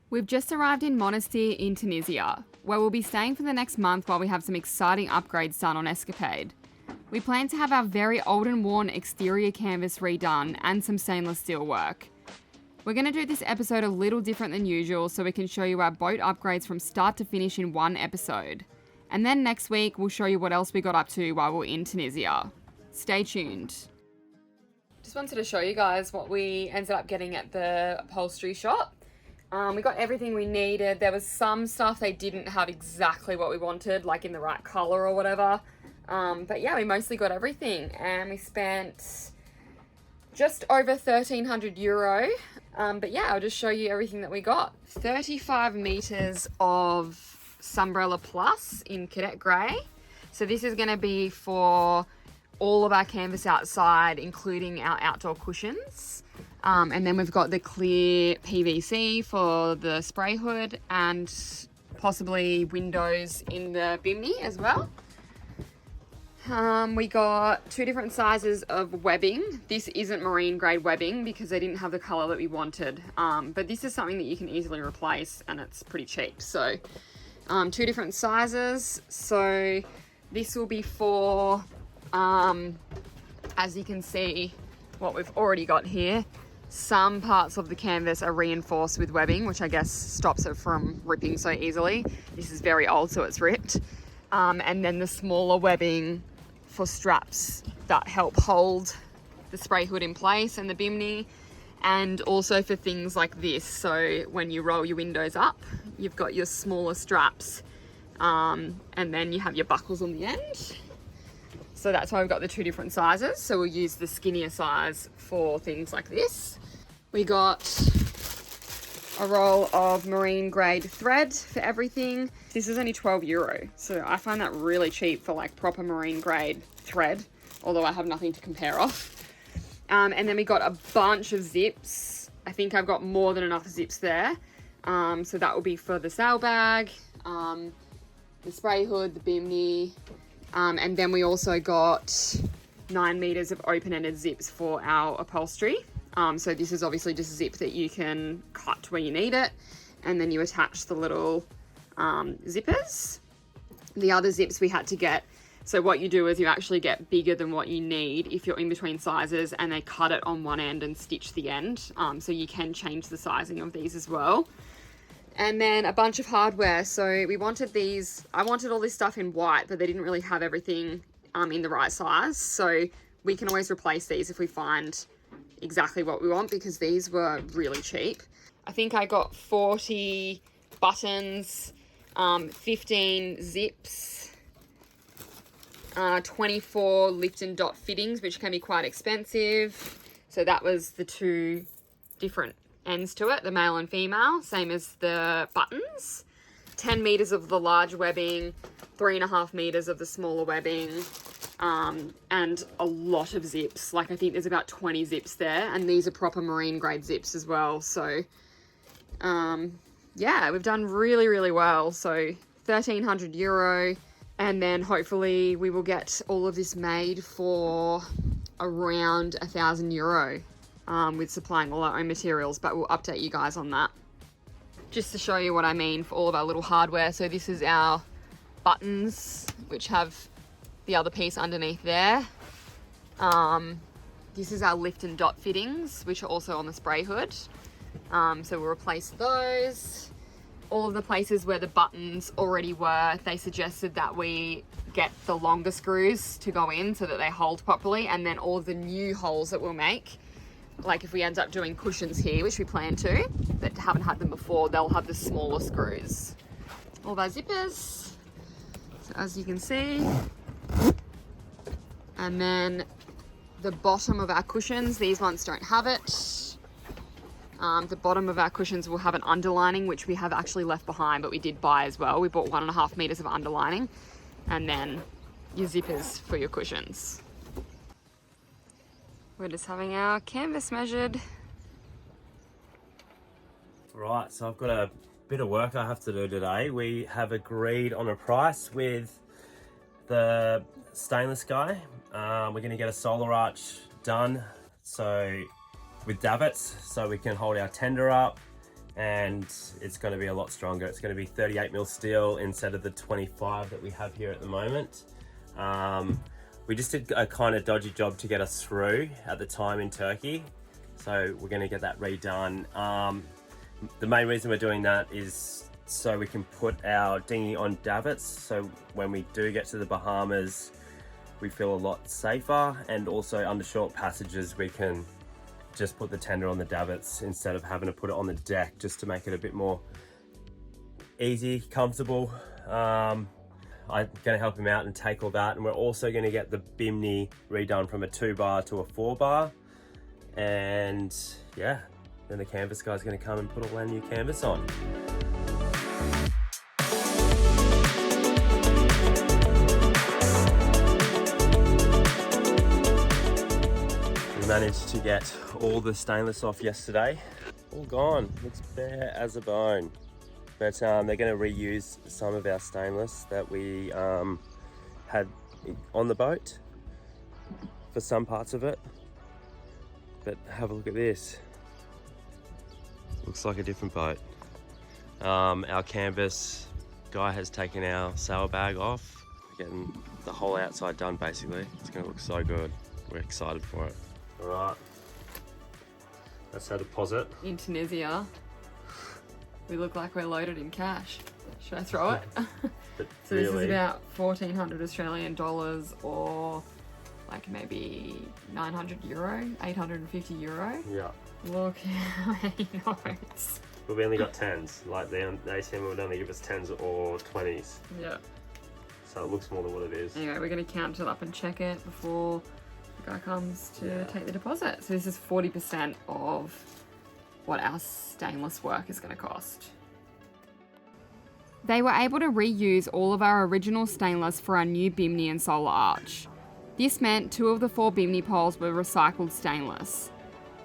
We've just arrived in Monastir in Tunisia, where we'll be staying for the next month while we have some exciting upgrades done on Escapade. We plan to have our very old and worn exterior canvas redone and some stainless steel work. We're going to do this episode a little different than usual so we can show you our boat upgrades from start to finish in one episode. And then next week we'll show you what else we got up to while we're in Tunisia. Stay tuned. Just wanted to show you guys what we ended up getting at the upholstery shop. We got everything we needed. There was some stuff they didn't have exactly what we wanted, like in the right colour or whatever. But yeah, we mostly got everything and we spent just over €1,300. But yeah, I'll just show you everything that we got. 35 metres of SUNBRELLA Plus in Cadet Grey. So this is going to be for all of our canvas outside, including our outdoor cushions. And then we've got the clear PVC for the spray hood and possibly windows in the Bimini as well. We got 2 different sizes of webbing. This isn't marine grade webbing because they didn't have the colour that we wanted. But this is something that you can easily replace and it's pretty cheap. So 2 different sizes. So this will be for, as you can see, what we've already got here. Some parts of the canvas are reinforced with webbing, which I guess stops it from ripping so easily. This is very old, so it's ripped. And then the smaller webbing for straps that help hold the spray hood in place and the Bimini, and also for things like this. So when you roll your windows up, you've got your smaller straps, and then you have your buckles on the end. So that's why we've got the 2 different sizes. So we'll use the skinnier size for things like this. We got a roll of marine grade thread for everything. This is only €12. So I find that really cheap for like proper marine grade thread, although I have nothing to compare off. And then we got a bunch of zips. I think I've got more than enough zips there. So that will be for the sail bag, the spray hood, the Bimini, and then we also got 9 meters of open-ended zips for our upholstery. So this is obviously just a zip that you can cut where you need it, and then you attach the little zippers. The other zips we had to get, so what you do is you actually get bigger than what you need if you're in between sizes, and they cut it on one end and stitch the end. So you can change the sizing of these as well. And then a bunch of hardware. So we wanted these, I wanted all this stuff in white, but they didn't really have everything in the right size. So we can always replace these if we find exactly what we want, because these were really cheap. I think I got 40 buttons, 15 zips, 24 lift and dot fittings, which can be quite expensive. So that was the 2 different ends to it, the male and female, same as the buttons. 10 meters of the large webbing, 3.5 meters of the smaller webbing, and a lot of zips. Like I think there's about 20 zips there, and these are proper marine grade zips as well. So yeah, we've done really, really well. So €1,300, and then hopefully we will get all of this made for around €1,000. With supplying all our own materials, but we'll update you guys on that. Just to show you what I mean for all of our little hardware. So this is our buttons, which have the other piece underneath there. This is our lift and dot fittings, which are also on the spray hood. So we'll replace those. All of the places where the buttons already were, they suggested that we get the longer screws to go in so that they hold properly, and then all of the new holes that we'll make, like if we end up doing cushions here, which we plan to, that haven't had them before, they'll have the smaller screws. All of our zippers, so as you can see. And then the bottom of our cushions, these ones don't have it. The bottom of our cushions will have an underlining, which we have actually left behind, but we did buy as well. We bought 1.5 meters of underlining, and then your zippers for your cushions. We're just having our canvas measured. Right, so I've got a bit of work I have to do today. We have agreed on a price with the stainless guy. We're going to get a solar arch done, so with davits, so we can hold our tender up and it's going to be a lot stronger. It's going to be 38mm steel instead of the 25 that we have here at the moment. We just did a kind of dodgy job to get us through at the time in Turkey, so we're going to get that redone. The main reason we're doing that is so we can put our dinghy on davits, so when we do get to the Bahamas we feel a lot safer, and also under short passages we can just put the tender on the davits instead of having to put it on the deck, just to make it a bit more easy, comfortable. I'm going to help him out and take all that, and we're also going to get the Bimney redone from a 2-bar to a 4-bar, and yeah, then the canvas guy's going to come and put all our new canvas on. We managed to get all the stainless off yesterday. All gone, looks bare as a bone. But they're going to reuse some of our stainless that we had on the boat for some parts of it. But have a look at this. Looks like a different boat. Our canvas guy has taken our sail bag off. We're getting the whole outside done basically. It's going to look so good. We're excited for it. All right. That's our deposit. In Tunisia, we look like we're loaded in cash. Should I throw it? So really, this is about 1,400 Australian dollars, or like maybe 900 euro, 850 euro. Yeah. Look how many notes. But we only got 10s. Like the ATM would only give us 10s or 20s. Yeah. So it looks more than what it is. Anyway, we're going to count it up and check it before the guy comes to take the deposit. So this is 40% of what our stainless work is going to cost. They were able to reuse all of our original stainless for our new Bimini and solar arch. This meant 2 of the 4 Bimini poles were recycled stainless.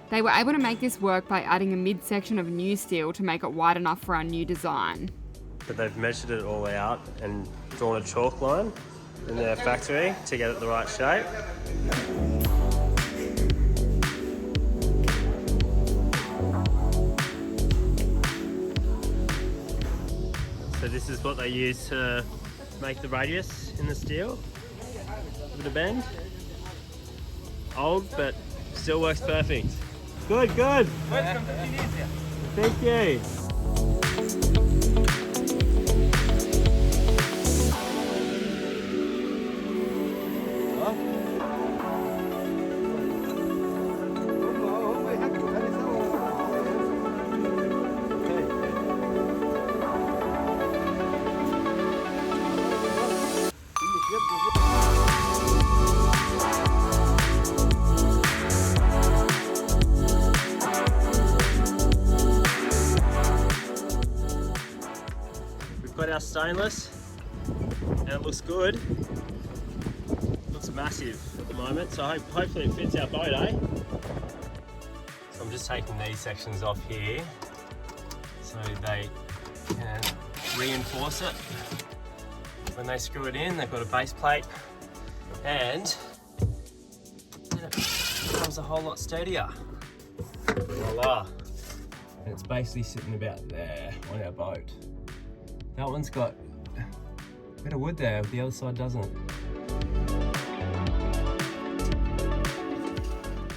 They were able to make this work by adding a midsection of new steel to make it wide enough for our new design. But they've measured it all out and drawn a chalk line in their factory to get it the right shape. So this is what they use to make the radius in the steel. A bit of bend. Old, but still works perfect. Good, good. Welcome to Tunisia. Thank you. Got our stainless and it looks good. Looks massive at the moment, so hopefully it fits our boat, eh? So I'm just taking these sections off here so they can reinforce it. When they screw it in, they've got a base plate, and then it becomes a whole lot sturdier. Voila! And it's basically sitting about there on our boat. That one's got a bit of wood there, the other side doesn't.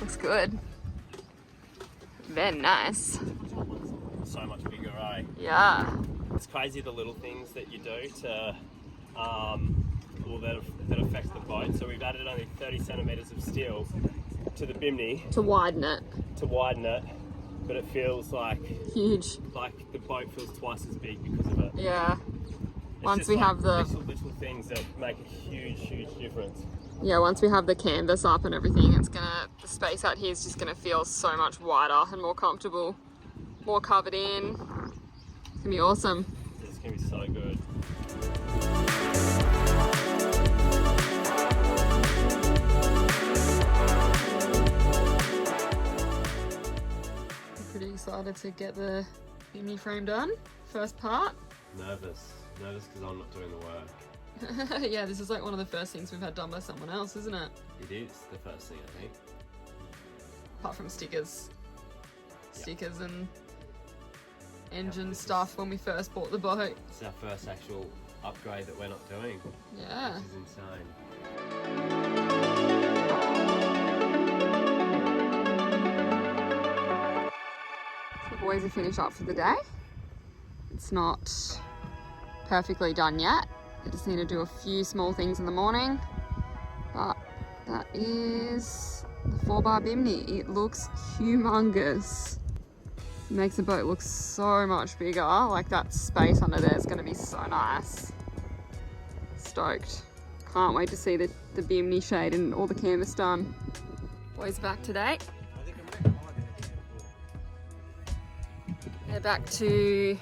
Looks good. Very nice. So much bigger, eh? Yeah. It's crazy the little things that you do to, well, that affect the boat. So we've added only 30 centimeters of steel to the Bimini. To widen it. But it feels like huge. Like the boat feels twice as big because of it. Yeah. It's Once we like have the little things that make a huge difference. Yeah, once we have the canvas up and everything, the space out here is just gonna feel so much wider and more comfortable, more covered in. It's gonna be awesome. It's gonna be so good. Pretty excited to get the Bimini frame done. First part. Nervous because I'm not doing the work. Yeah, this is like one of the first things we've had done by someone else, isn't it? It is the first thing, I think. Apart from stickers. Stickers and engine stuff when we first bought the boat. It's our first actual upgrade that we're not doing. Yeah. Which is insane. So the boys are finished up for the day. It's not perfectly done yet. I just need to do a few small things in the morning. But that is the 4-bar Bimini. It looks humongous. It makes the boat look so much bigger. Like that space under there is going to be so nice. Stoked. Can't wait to see the Bimini shade and all the canvas done. Boys back today. They're back to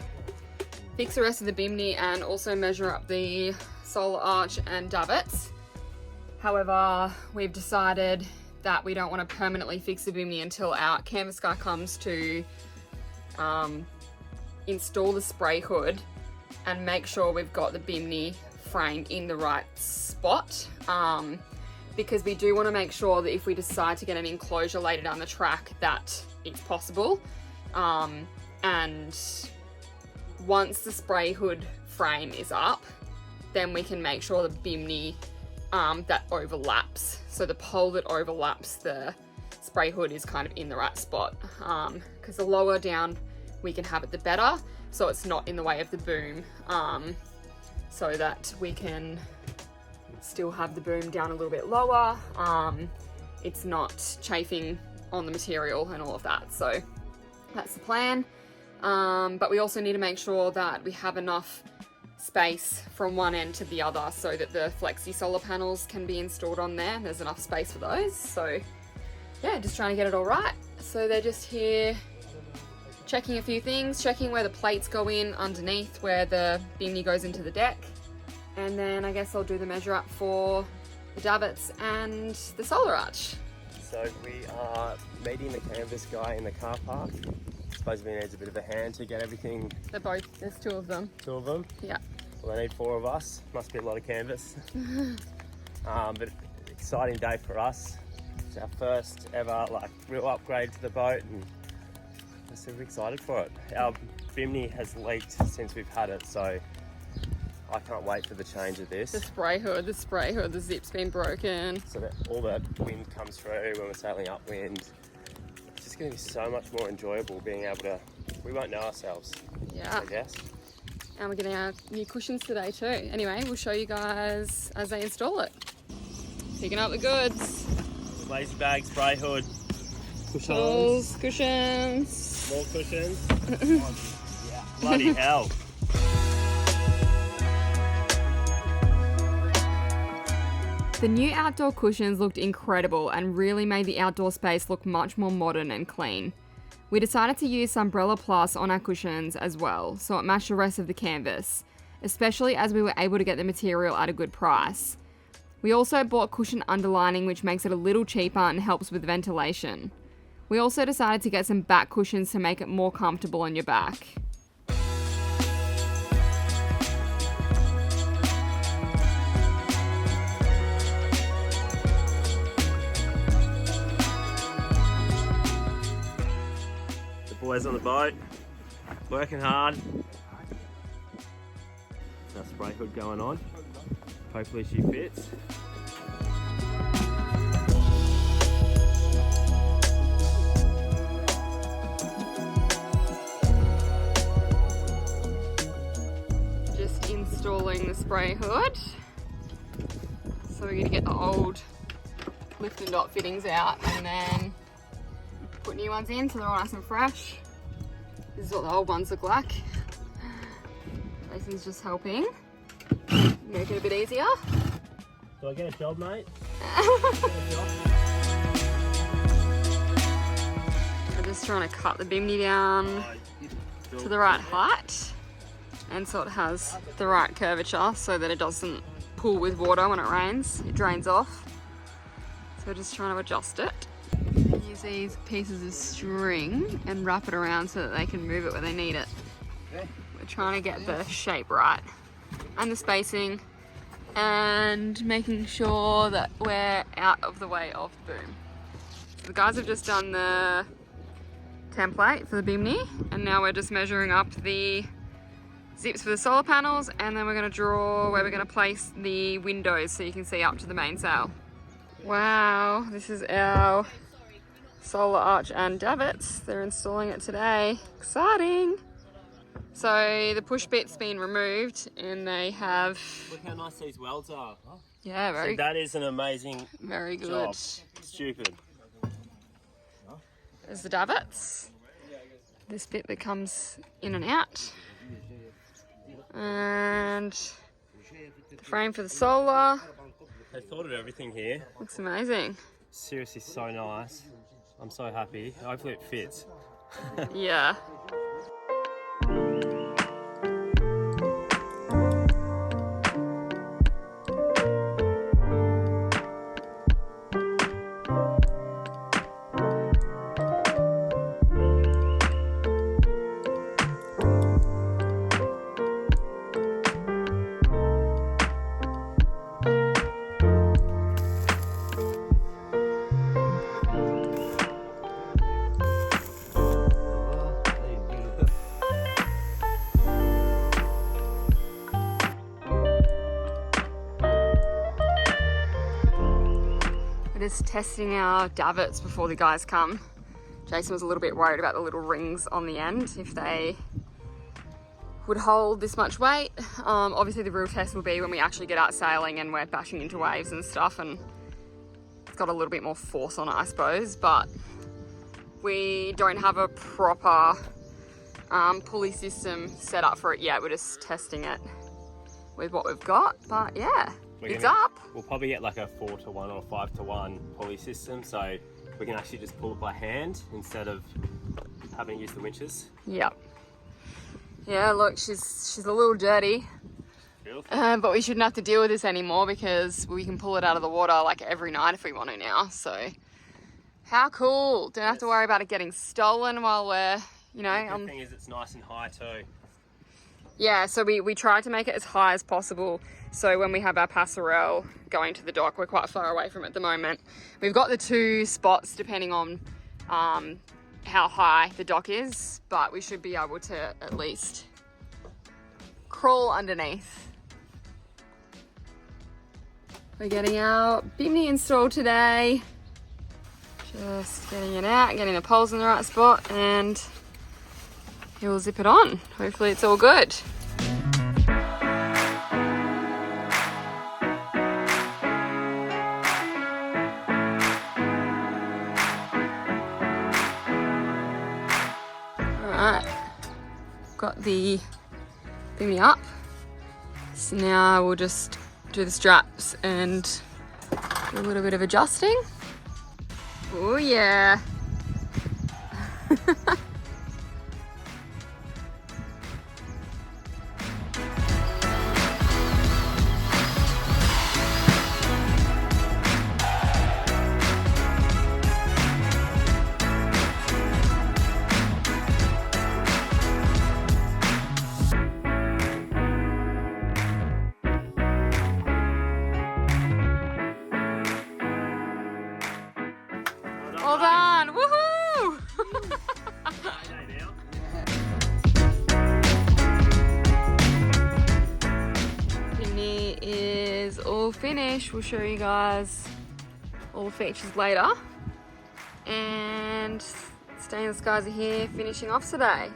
fix the rest of the Bimini and also measure up the solar arch and davits. However, we've decided that we don't want to permanently fix the Bimini until our canvas guy comes to install the spray hood and make sure we've got the Bimini frame in the right spot. Because we do want to make sure that if we decide to get an enclosure later down the track that it's possible. And once the spray hood frame is up, then we can make sure the Bimini that overlaps. So the pole that overlaps the spray hood is kind of in the right spot. Because the lower down we can have it, the better. So it's not in the way of the boom. So that we can still have the boom down a little bit lower. It's not chafing on the material and all of that. So that's the plan. But we also need to make sure that we have enough space from one end to the other so that the flexi solar panels can be installed on there. There's enough space for those. So yeah, just trying to get it all right. So they're just here checking a few things, checking where the plates go in underneath where the Bimini goes into the deck. And then I guess I'll do the measure up for the davits and the solar arch. So we are meeting the canvas guy in the car park. Supposedly needs a bit of a hand to get everything. They're both, there's 2 of them. 2 of them? Yeah. Well, they need 4 of us. Must be a lot of canvas. But exciting day for us. It's our first ever real upgrade to the boat, and we're super excited for it. Our Bimini has leaked since we've had it, so I can't wait for the change of this. The spray hood, the zip's been broken. So that all that wind comes through when we're sailing upwind. It's just going to be so much more enjoyable being able to, we won't know ourselves, yeah, I guess. And we're getting our new cushions today too. Anyway, we'll show you guys as they install it. Picking up the goods. Lazy bag, spray hood, Tools, cushions. more cushions. Bloody hell. The new outdoor cushions looked incredible and really made the outdoor space look much more modern and clean. We decided to use SUNBRELLA Plus on our cushions as well, so it matched the rest of the canvas, especially as we were able to get the material at a good price. We also bought cushion underlining, which makes it a little cheaper and helps with ventilation. We also decided to get some back cushions to make it more comfortable on your back. Boys on the boat, working hard. Our spray hood going on. Hopefully she fits. Just installing the spray hood. So we're going to get the old lift and dot fittings out and then put new ones in so they're all nice and fresh. This is what the old ones look like. Jason's just helping. Make it a bit easier. Do I get a job, mate? I'm just trying to cut the Bimini down to the right height and so it has the right curvature so that it doesn't pool with water when it rains. It drains off. So we're just trying to adjust it. Use these pieces of string and wrap it around so that they can move it where they need it. We're trying to get the shape right and the spacing and making sure that we're out of the way of the boom. So the guys have just done the template for the Bimini And now we're just measuring up the zips for the solar panels, and then we're going to draw where we're going to place the windows so you can see up to the main sail. Wow, this is our solar arch and davits. They're installing it today. Exciting! So the push bit's been removed and they have... Look how nice these welds are. Yeah, very... So that is an amazing very good job. Stupid. There's the davits. This bit that comes in and out. And the frame for the solar. They thought of everything here. Looks amazing. Seriously, so nice. I'm so happy. Hopefully it fits. Yeah. Just testing our davits before the guys come. Jason was a little bit worried about the little rings on the end, if they would hold this much weight. Obviously the real test will be when we actually get out sailing and we're bashing into waves and stuff, and it's got a little bit more force on it, I suppose, but we don't have a proper pulley system set up for it yet. We're just testing it with what we've got, but yeah. It's up. We'll probably get like a 4-to-1 or 5-to-1 pulley system, so we can actually just pull it by hand instead of having to use the winches. Yep. Yeah, look, she's a little dirty, but we shouldn't have to deal with this anymore because we can pull it out of the water like every night if we want to now. So how cool! Don't have to worry about it getting stolen while we're, you know. The good thing is it's nice and high too. Yeah, so we tried to make it as high as possible. So when we have our passerelle going to the dock, we're quite far away from it at the moment. We've got the 2 spots depending on how high the dock is, but we should be able to at least crawl underneath. We're getting our Bimney installed today. Just getting it out, getting the poles in the right spot, and we'll zip it on. Hopefully it's all good. Alright, got the Bimini up. So now we'll just do the straps and do a little bit of adjusting. Oh yeah. All done! Woohoo! Bimini is all finished. We'll show you guys all the features later. And stainless guys are here finishing off today.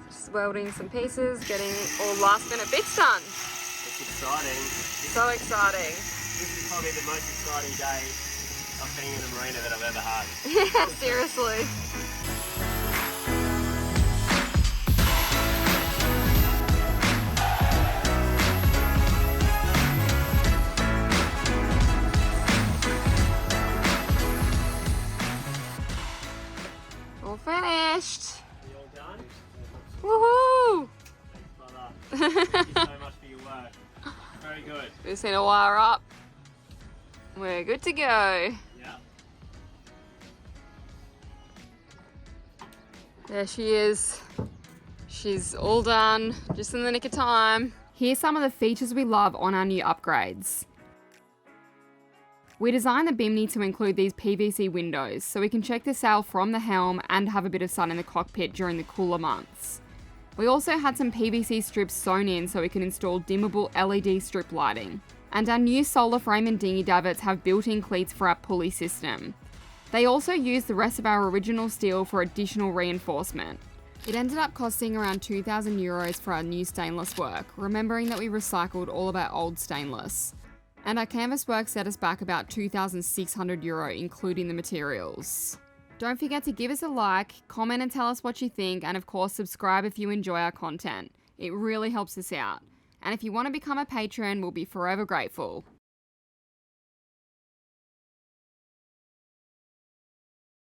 Just welding some pieces, getting all last minute bits done. It's exciting. So exciting. This is probably the most exciting day of being in the marina that I've ever had. Yeah, seriously. All finished. You all done? Woohoo! Thank you so much for your work. Very good. We just need to wire up. We're good to go. Yeah. There she is. She's all done, just in the nick of time. Here's some of the features we love on our new upgrades. We designed the Bimini to include these PVC windows so we can check the sail from the helm and have a bit of sun in the cockpit during the cooler months. We also had some PVC strips sewn in so we can install dimmable LED strip lighting. And our new solar frame and dinghy davits have built-in cleats for our pulley system. They also used the rest of our original steel for additional reinforcement. It ended up costing around €2,000 for our new stainless work, remembering that we recycled all of our old stainless. And our canvas work set us back about €2,600, including the materials. Don't forget to give us a like, comment and tell us what you think, and of course subscribe if you enjoy our content. It really helps us out. And if you want to become a patron, we'll be forever grateful.